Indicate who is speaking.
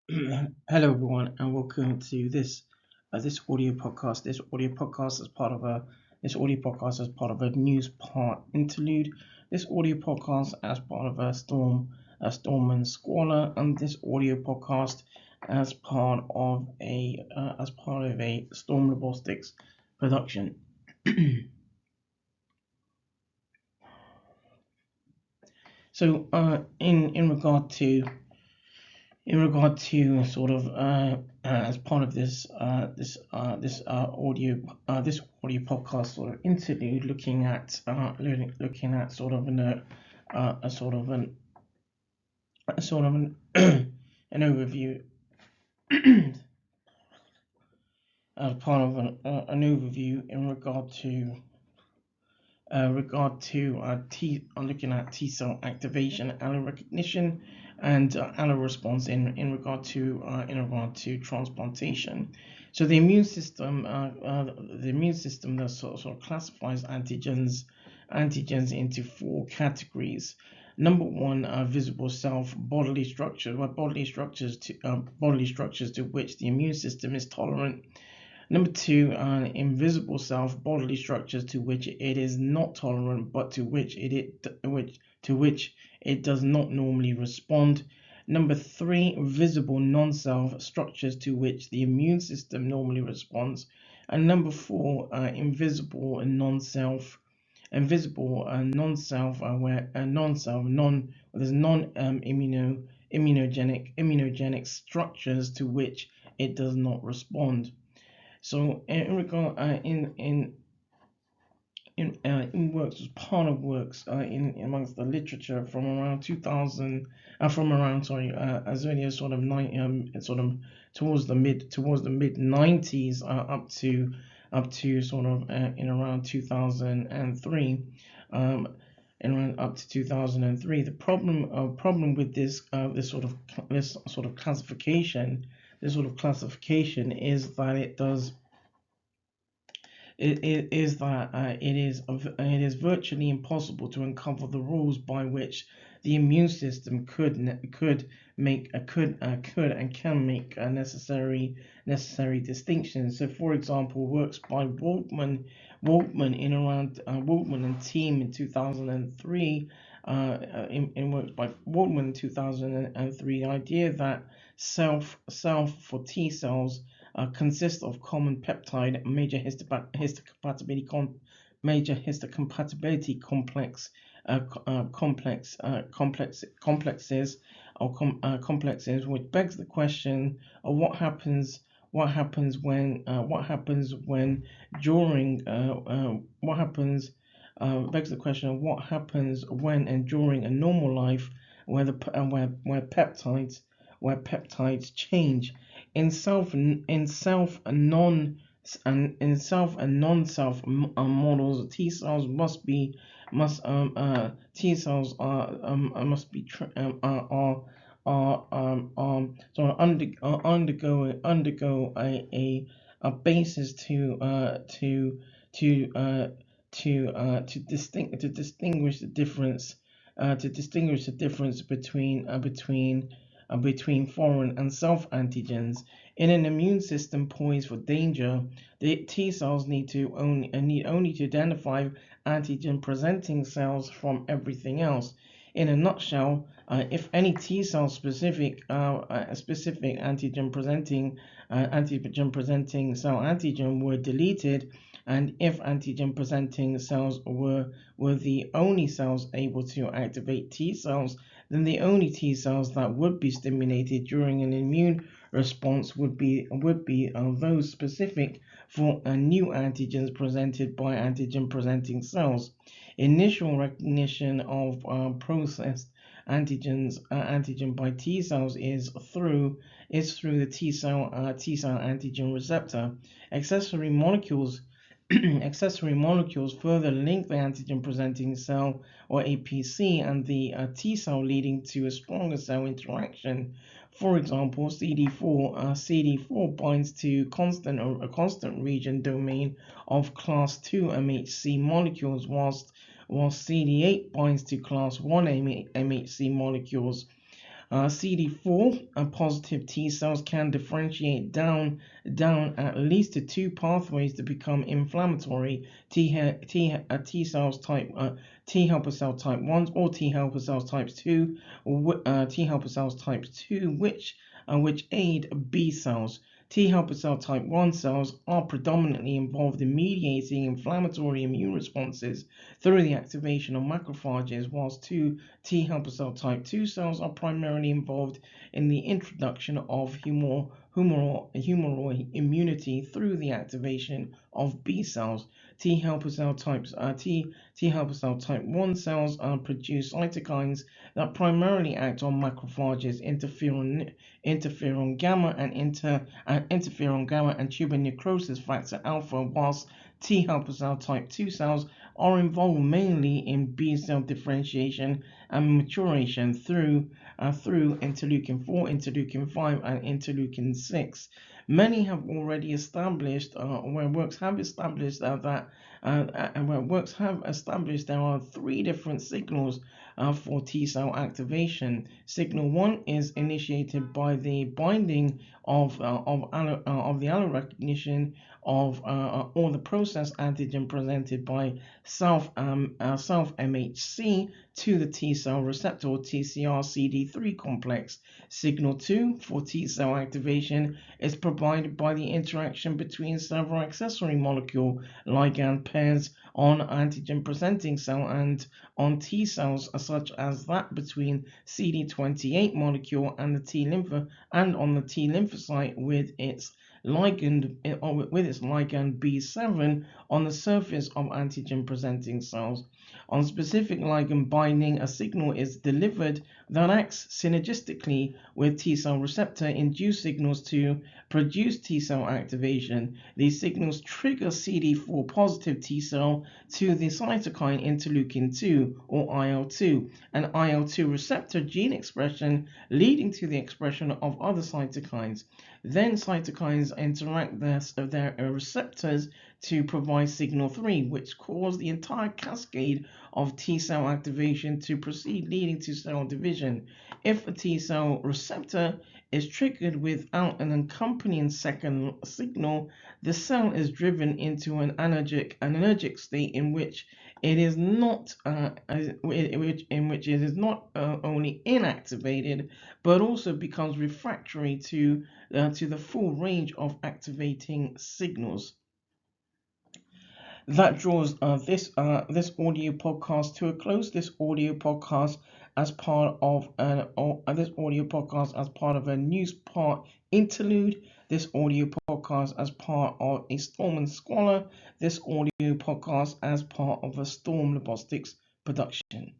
Speaker 1: Hello, everyone, and welcome to this audio podcast. This audio podcast is part of a Newspart Interlude. This audio podcast as part of Ztorm and Squala, and this audio podcast as part of a Storm Robotics production. So, in regard to sort of as part of this audio podcast sort of interlude, looking at sort of an a sort of an a sort of an an overview as part of an overview in regard to looking at T cell activation, allo-recognition, and allo-response in regard to transplantation. So the immune system that sort of classifies antigens into four categories. Number one, visible self bodily structures, bodily structures to which the immune system is tolerant. Number two, invisible self bodily structures to which it is not tolerant, but to which it does not normally respond. Number three, visible non-self structures to which the immune system normally responds. And number four, invisible and non-self, where there's immunogenic structures to which it does not respond. So in regard in works as part of works in amongst the literature from around 2000 from around as early as sort of towards the mid 90s up to sort of in around 2003 and around up to 2003. The problem with this sort of classification is that it is virtually impossible to uncover the rules by which the immune system could and can make necessary distinctions. So, for example, works by Waldman and team in 2003. In works by Waldman in 2003, the idea that self for T cells consists of common peptide major histocompatibility complexes, which begs the question of what happens when and during a normal life where peptides change in self and non-self models. T cells must be T cells must be undergo a basis to distinguish the difference between foreign and self antigens. In an immune system poised for danger, the T cells need only to identify antigen presenting cells from everything else. In a nutshell, if any T cell specific antigen presenting cell antigen were deleted, and if antigen presenting cells were the only cells able to activate T cells, then the only T cells that would be stimulated during an immune response would be those specific for new antigens presented by antigen presenting cells. Initial recognition of processed antigen by T cells is through the T cell antigen receptor. Accessory molecules further link the antigen presenting cell or APC and the T cell, leading to a stronger cell interaction. For example, CD4 binds to a constant region domain of class 2 MHC molecules, whilst CD8 binds to class 1 MHC molecules. CD4 positive T cells can differentiate down at least to two pathways to become inflammatory T cells type T helper cell type 1 or T helper cells types 2 T helper cells types 2 which aid B cells. T helper cell type 1 cells are predominantly involved in mediating inflammatory immune responses through the activation of macrophages, whilst T helper cell type 2 cells are primarily involved in the introduction of humoral immunity through the activation of B cells. T helper cell cell type 1 cells produce cytokines that primarily act on macrophages, interferon gamma and interferon gamma and tuber necrosis factor alpha, whilst T helper cell type 2 cells are involved mainly in B cell differentiation and maturation through interleukin 4, interleukin 5, and interleukin 6. Many have already established, where works have established there are three different signals for T cell activation. Signal 1 is initiated by the binding of the allo-recognition of or the process antigen presented by self MHC to the T cell receptor or TCR CD3 complex. Signal 2 for T cell activation is provided by the interaction between several accessory molecule ligand pairs on antigen presenting cell and on T cells, such as that between CD28 molecule and the T lymphocyte with its ligand B7 on the surface of antigen presenting cells. On specific ligand binding, a signal is delivered that acts synergistically with T cell receptor induced signals to produce T cell activation. These signals trigger CD4 positive T cell to the cytokine interleukin 2 or IL-2 and IL-2 receptor gene expression, leading to the expression of other cytokines. Then cytokines interact their receptors to provide signal 3, which cause the entire cascade of T cell activation to proceed, leading to cell division. If a T cell receptor is triggered without an accompanying second signal, the cell is driven into an anergic state in which it is not only inactivated but also becomes refractory to the full range of activating signals. That draws this audio podcast to a close. This audio podcast as part of a Newspart interlude. This audio podcast as part of a Ztorm and Squala. This audio podcast as part of a Ztorm Robotics production.